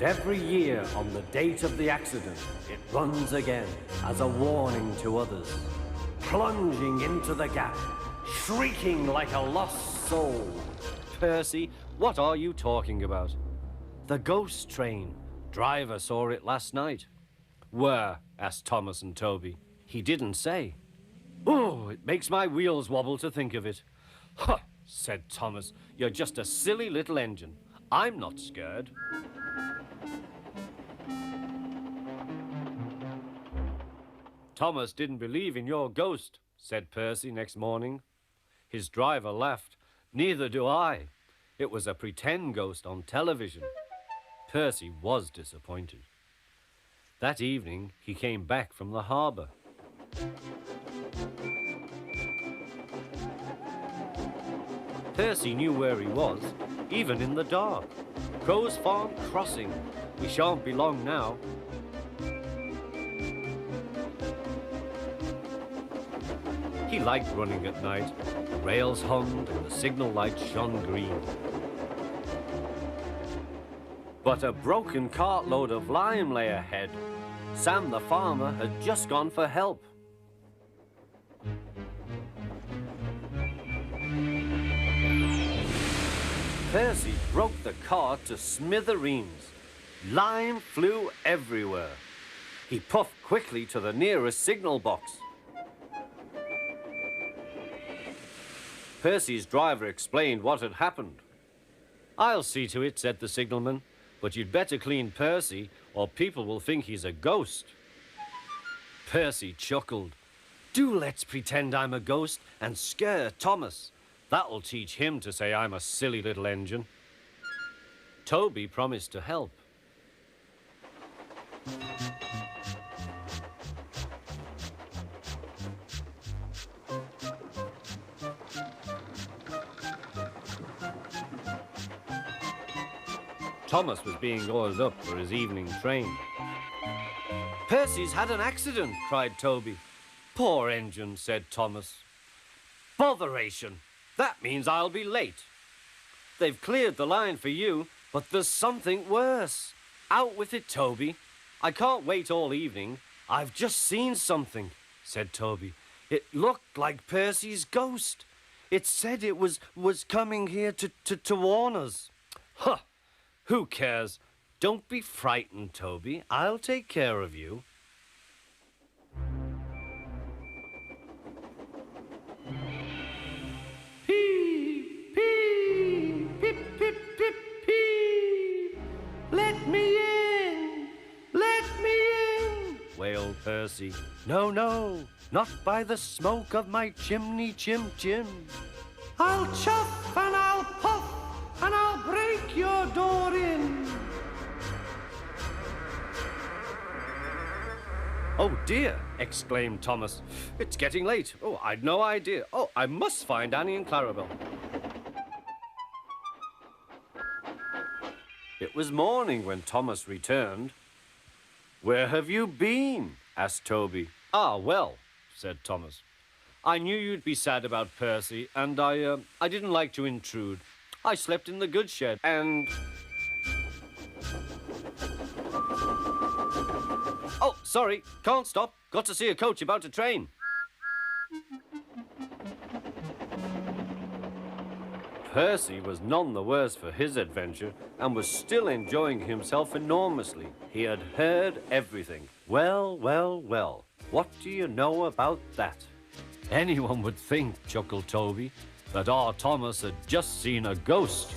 And every year on the date of the accident, it runs again as a warning to others, plunging into the gap, shrieking like a lost soul. Percy, what are you talking about? The ghost train. Driver saw it last night. Where? Asked Thomas and Toby. He didn't say. Oh, it makes my wheels wobble to think of it. Huh, said Thomas. You're just a silly little engine. I'm not scared. Thomas didn't believe in your ghost, said Percy next morning. His driver laughed. Neither do I. It was a pretend ghost on television. Percy was disappointed. That evening, he came back from the harbour. Percy knew where he was, even in the dark. Crow's Farm Crossing. We shan't be long now. He liked running at night. The rails hummed and the signal lights shone green. But a broken cartload of lime lay ahead. Sam the farmer had just gone for help. Percy broke the cart to smithereens. Lime flew everywhere. He puffed quickly to the nearest signal box. Percy's driver explained what had happened. I'll see to it, said the signalman, but you'd better clean Percy or people will think he's a ghost. Percy chuckled. Do let's pretend I'm a ghost and scare Thomas. That'll teach him to say I'm a silly little engine. Toby promised to help. Thomas was being oiled up for his evening train. Percy's had an accident, cried Toby. Poor engine, said Thomas. Botheration! That means I'll be late. They've cleared the line for you, but there's something worse. Out with it, Toby. I can't wait all evening. I've just seen something, said Toby. It looked like Percy's ghost. It said it was coming here to warn us. Huh! Who cares? Don't be frightened, Toby. I'll take care of you. Pee, pee, pip, pip, pip, pee. Let me in! Let me in! Wailed Percy. No, no, not by the smoke of my chimney, chim. I'll chuff and I'll puff and I'll break your door in. Oh dear, exclaimed Thomas. It's getting late. Oh, I'd no idea. Oh, I must find Annie and Clarabel. It was morning when Thomas returned. Where have you been? Asked Toby. Ah, well, said Thomas. I knew you'd be sad about Percy, and I didn't like to intrude. I slept in the goods shed, and... Oh, sorry, can't stop. Got to see a coach about to train. Percy was none the worse for his adventure and was still enjoying himself enormously. He had heard everything. Well, well, well, what do you know about that? Anyone would think, chuckled Toby, that our Thomas had just seen a ghost.